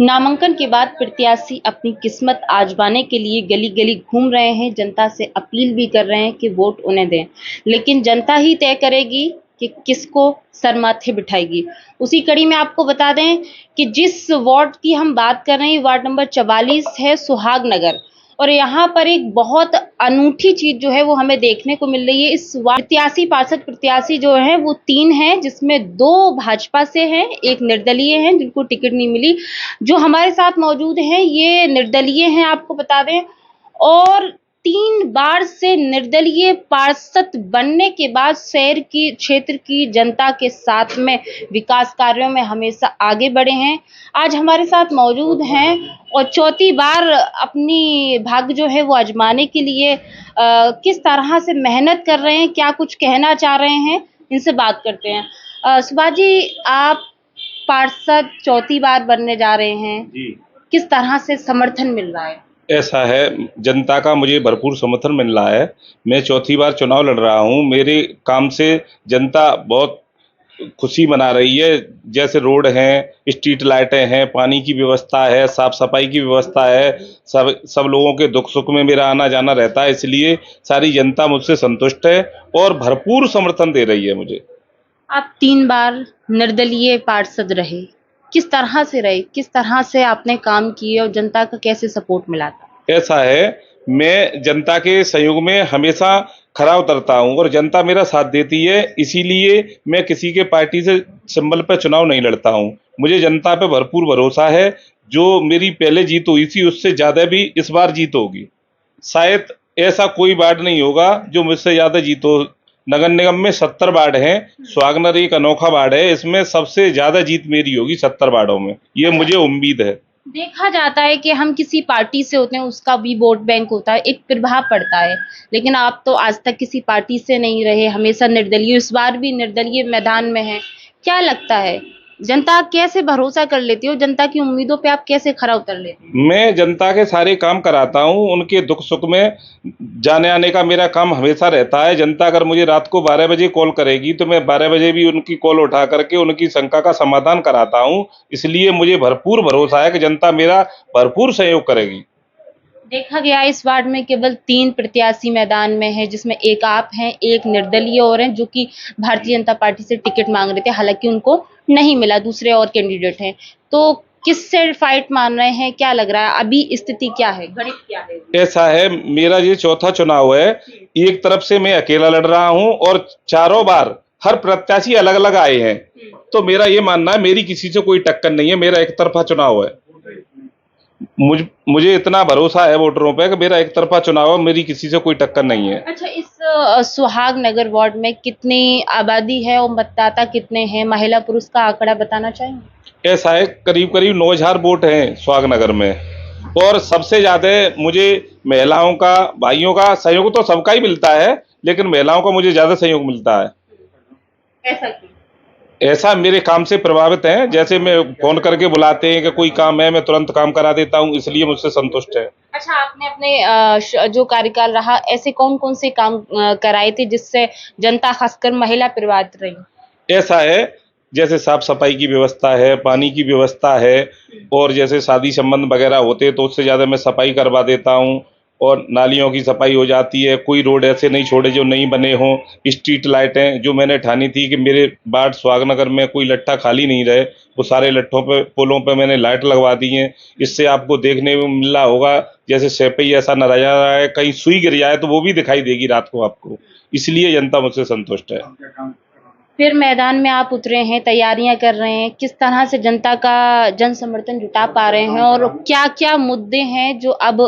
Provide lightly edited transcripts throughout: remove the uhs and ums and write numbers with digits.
नामांकन के बाद प्रत्याशी अपनी किस्मत आजमाने के लिए गली गली घूम रहे हैं, जनता से अपील भी कर रहे हैं कि वोट उन्हें दें। लेकिन जनता ही तय करेगी कि किसको सर माथे बिठाएगी। उसी कड़ी में आपको बता दें कि जिस वार्ड की हम बात कर रहे हैं, वार्ड नंबर 44 है, सुहाग नगर। और यहाँ पर एक बहुत अनूठी चीज जो है वो हमें देखने को मिल रही है। इस प्रत्याशी, पार्षद प्रत्याशी जो है वो 3 हैं, जिसमें 2 भाजपा से हैं, एक निर्दलीय हैं जिनको टिकट नहीं मिली। जो हमारे साथ मौजूद हैं ये निर्दलीय हैं, आपको बता दें। और 3 बार से निर्दलीय पार्षद बनने के बाद शहर की, क्षेत्र की जनता के साथ में विकास कार्यों में हमेशा आगे बढ़े हैं। आज हमारे साथ मौजूद हैं और चौथी बार अपनी भाग्य जो है वो आजमाने के लिए किस तरह से मेहनत कर रहे हैं, क्या कुछ कहना चाह रहे हैं, इनसे बात करते हैं। सुभाष जी, आप पार्षद चौथी बार बनने जा रहे हैं, जी। किस तरह से समर्थन मिल रहा है? ऐसा है, जनता का मुझे भरपूर समर्थन मिल रहा है। मैं चौथी बार चुनाव लड़ रहा हूँ। मेरे काम से जनता बहुत खुशी मना रही है। जैसे रोड हैं, स्ट्रीट लाइटें हैं, पानी की व्यवस्था है, साफ सफाई की व्यवस्था है। सब लोगों के दुख सुख में मेरा आना जाना रहता है, इसलिए सारी जनता मुझसे संतुष्ट है और भरपूर समर्थन दे रही है मुझे। आप 3 बार निर्दलीय पार्षद रहे, किस तरह से रहे, किस तरह से आपने काम किए और जनता का कैसे सपोर्ट मिला था? ऐसा है, मैं जनता के सहयोग में हमेशा खरा उतरता हूँ और जनता मेरा साथ देती है, इसीलिए मैं किसी के पार्टी से सिंबल पे चुनाव नहीं लड़ता हूँ। मुझे जनता पे भरपूर भरोसा है। जो मेरी पहले जीत हुई थी उससे ज्यादा भी इस बार जीत होगी। शायद ऐसा कोई वार्ड नहीं होगा जो मुझसे ज्यादा जीत हो। नगर निगम में 70 वार्ड हैं, सुहागनगर एक अनोखा वार्ड है, इसमें सबसे ज्यादा जीत मेरी होगी 70 वार्डों में, ये मुझे उम्मीद है। देखा जाता है कि हम किसी पार्टी से होते हैं, उसका भी वोट बैंक होता है, एक प्रभाव पड़ता है। लेकिन आप तो आज तक किसी पार्टी से नहीं रहे, हमेशा निर्दलीय, इस बार भी निर्दलीय मैदान में हैं। क्या लगता है, जनता कैसे भरोसा कर लेती है और जनता की उम्मीदों पे आप कैसे खरा उतर लेते हैं? मैं जनता के सारे काम कराता हूँ, उनके दुख सुख में जाने आने का मेरा काम हमेशा रहता है। जनता अगर मुझे रात को 12 बजे कॉल करेगी तो मैं 12 बजे भी उनकी कॉल उठा करके उनकी शंका का समाधान कराता हूँ। इसलिए मुझे भरपूर भरोसा है कि जनता मेरा भरपूर सहयोग करेगी। देखा गया इस वार्ड में केवल 3 प्रत्याशी मैदान में है, जिसमें एक आप हैं, एक निर्दलीय और हैं जो कि भारतीय जनता पार्टी से टिकट मांग रहे थे, हालांकि उनको नहीं मिला, दूसरे और कैंडिडेट हैं। तो किससे फाइट मान रहे हैं, क्या लग रहा है अभी स्थिति क्या है, गणित क्या है? ऐसा है, मेरा ये चौथा चुनाव है। एक तरफ से मैं अकेला लड़ रहा हूँ और चारों बार हर प्रत्याशी अलग अलग आए हैं। तो मेरा ये मानना है मेरी किसी से कोई टक्कर नहीं है, मेरा एक तरफा चुनाव है। मुझे इतना भरोसा है वोटरों पे कि मेरा एक तरफा चुनाव है, मेरी किसी से कोई टक्कर नहीं है। अच्छा, इस सुहाग नगर वार्ड में कितनी आबादी है और मतदाता कितने हैं, महिला पुरुष का आंकड़ा बताना चाहेंगे? ऐसा है, करीब करीब 9,000 वोट हैं सुहागनगर में और सबसे ज्यादा मुझे महिलाओं का, भाइयों का सहयोग तो सबका ही मिलता है, लेकिन महिलाओं का मुझे ज्यादा सहयोग मिलता है। ऐसा क्यों? ऐसा मेरे काम से प्रभावित हैं। जैसे मैं फोन करके बुलाते हैं कि कोई काम है, मैं तुरंत काम करा देता हूँ, इसलिए मुझसे संतुष्ट है। अच्छा, आपने अपने जो कार्यकाल रहा, ऐसे कौन-कौन से काम कराए थे जिससे जनता, खासकर महिला प्रभावित रही? ऐसा है, जैसे साफ सफाई की व्यवस्था है, पानी की व्यवस्था है और जैसे शादी संबंध वगैरह होते हैं तो उससे ज़्यादा मैं सफाई करवा देता हूँ और नालियों की सफाई हो जाती है। कोई रोड ऐसे नहीं छोड़े जो नहीं बने हों। स्ट्रीट लाइटें जो मैंने ठानी थी कि मेरे वार्ड सुहागनगर में कोई लट्ठा खाली नहीं रहे, वो सारे लट्ठों पे, पुलों पे मैंने लाइट लगवा दी हैं। इससे आपको देखने में मिल रहा होगा जैसे सेपई ऐसा नजारा है, कहीं सुई गिर जाए तो वो भी दिखाई देगी रात को आपको। इसलिए जनता मुझसे संतुष्ट है। फिर मैदान में आप उतरे हैं, तैयारियां कर रहे हैं, किस तरह से जनता का जन समर्थन जुटा पा रहे हैं और क्या-क्या मुद्दे हैं जो अब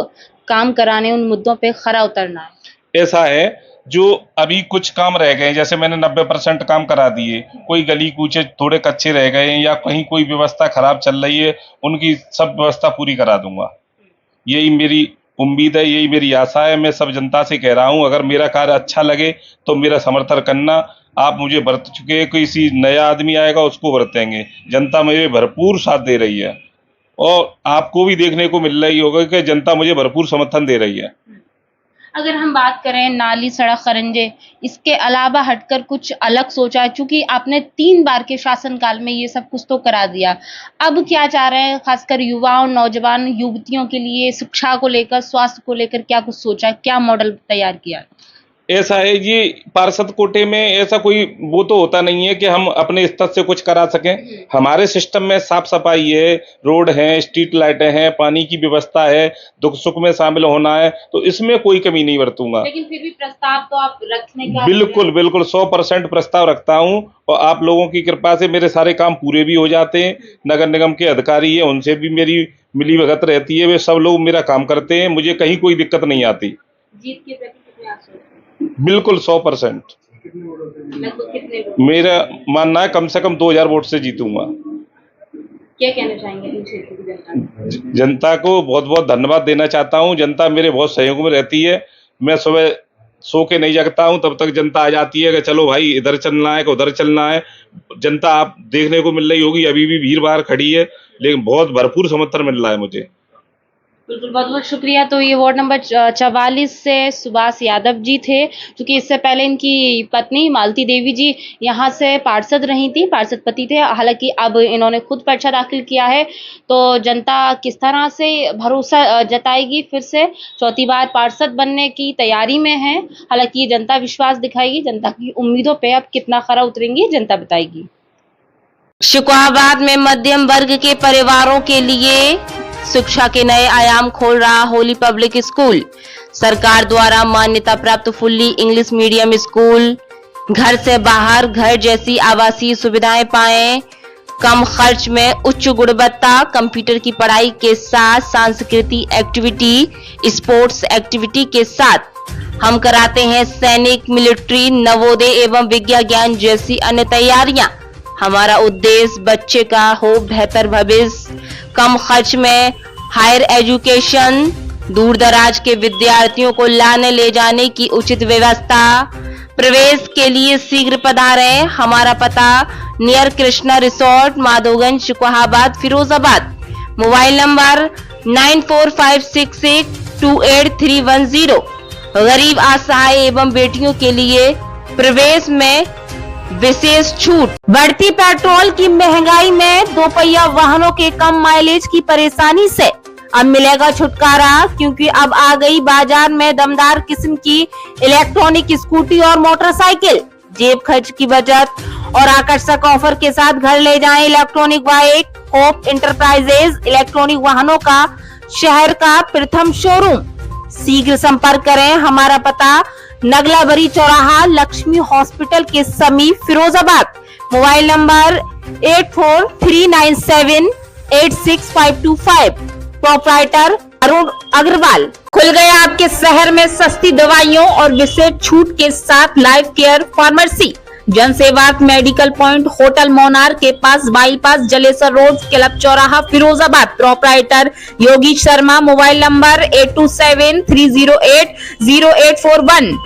काम कराने, उन मुद्दों पे खरा उतरना है? ऐसा है, जो अभी कुछ काम रह गए हैं, जैसे मैंने 90% काम करा दिए, कोई गली कूचे थोड़े कच्चे रह गए हैं या कहीं कोई व्यवस्था खराब चल रही है, उनकी सब व्यवस्था पूरी करा दूंगा। यही मेरी उम्मीद है, यही मेरी आशा है। मैं सब जनता से कह रहा हूँ, अगर मेरा कार्य अच्छा लगे तो मेरा समर्थन करना। आप मुझे बरत चुके हैं, किसी नया आदमी आएगा उसको बरतेंगे। जनता मेरे भरपूर साथ दे रही है और आपको भी देखने को मिल रही होगा कि जनता मुझे भरपूर समर्थन दे रही है। अगर हम बात करें नाली, सड़क, खरंजे, इसके अलावा हटकर कुछ अलग सोचा है? चूंकि आपने 3 बार के शासनकाल में ये सब कुछ तो करा दिया, अब क्या चाह रहे हैं, खासकर युवाओं, नौजवान युवतियों के लिए शिक्षा को लेकर, स्वास्थ्य को लेकर क्या कुछ सोचा है, क्या मॉडल तैयार किया है? ऐसा है जी, पार्षद कोटे में ऐसा कोई वो तो होता नहीं है कि हम अपने स्तर से कुछ करा सकें। हमारे सिस्टम में साफ सफाई है, रोड है, स्ट्रीट लाइटें हैं, पानी की व्यवस्था है, दुख सुख में शामिल होना है, तो इसमें कोई कमी नहीं बरतूंगा। लेकिन फिर भी प्रस्ताव तो आप रखने का बिल्कुल बिल्कुल 100% प्रस्ताव रखता हूं, और आप लोगों की कृपा से मेरे सारे काम पूरे भी हो जाते हैं। नगर निगम के अधिकारी हैं, उनसे भी मेरी मिली भगत रहती है, वे सब लोग मेरा काम करते हैं, मुझे कहीं कोई दिक्कत नहीं आती। जीत के प्रति कितने आस हैं? बिल्कुल 100%। लगभग कितने वोट? मेरा मानना है कम से कम 2000 वोट से जीतूंगा। क्या कहना चाहेंगे इन क्षेत्र की जनता को? जनता को बहुत बहुत धन्यवाद देना चाहता हूं। जनता मेरे बहुत सहयोग में रहती है। मैं सुबह सो के नहीं जगता हूं, तब तक जनता आ जाती है कि चलो भाई इधर चलना है कि उधर चलना है। जनता आप देखने को मिल रही होगी, अभी भी भीड़ भाड़ खड़ी है, लेकिन बहुत भरपूर समर्थन मिल रहा है मुझे। बिल्कुल, बहुत-बहुत शुक्रिया। तो ये वार्ड नंबर 44 से सुभाष यादव जी थे, क्योंकि इससे पहले इनकी पत्नी मालती देवी जी यहाँ से पार्षद रही थी, पार्षद पति थे। हालाँकि अब इन्होंने खुद पर्चा दाखिल किया है, तो जनता किस तरह से भरोसा जताएगी, फिर से चौथी बार पार्षद बनने की तैयारी में है। हालाँकि ये जनता विश्वास दिखाएगी, जनता की उम्मीदों पे अब कितना खरा उतरेंगी, जनता बताएगी। शुक्राबाद में मध्यम वर्ग के परिवारों के लिए शिक्षा के नए आयाम खोल रहा होली पब्लिक स्कूल। सरकार द्वारा मान्यता प्राप्त फुल्ली इंग्लिश मीडियम स्कूल, घर से बाहर घर जैसी आवासीय सुविधाएं पाएं, कम खर्च में उच्च गुणवत्ता, कंप्यूटर की पढ़ाई के साथ सांस्कृतिक एक्टिविटी, स्पोर्ट्स एक्टिविटी के साथ हम कराते हैं सैनिक, मिलिट्री, नवोदय एवं विज्ञान ज्ञान जैसी अन्य तैयारियां। हमारा उद्देश्य बच्चे का हो बेहतर भविष्य, कम खर्च में हायर एजुकेशन, दूर दराज के विद्यार्थियों को लाने ले जाने की उचित व्यवस्था। प्रवेश के लिए शीघ्र पधारें। हमारा पता near Krishna resort, Madhoganj, Shukrabad, Firozabad. Mobile number 9456628310। गरीब, असहाय एवं बेटियों के लिए प्रवेश में विशेष छूट। बढ़ती पेट्रोल की महंगाई में दोपहिया वाहनों के कम माइलेज की परेशानी से अब मिलेगा छुटकारा, क्योंकि अब आ गई बाजार में दमदार किस्म की इलेक्ट्रॉनिक स्कूटी और मोटरसाइकिल। जेब खर्च की बचत और आकर्षक ऑफर के साथ घर ले जाएं electronic bike. Hope enterprises electronic वाहनों का शहर का प्रथम शोरूम। शीघ्र संपर्क करें। हमारा पता नगलाबरी चौराहा, लक्ष्मी हॉस्पिटल के समीप, Firozabad. Mobile number 8439786525। Proprietor Arun Agarwal. खुल गया आपके शहर में सस्ती दवाइयों और विशेष छूट के साथ life care pharmacy. Jansewa medical point, hotel मोनार के पास, बाईपास, जलेसर रोड, क्लब चौराहा, Firozabad. Proprietor Yogi Sharma. Mobile number 8273080841।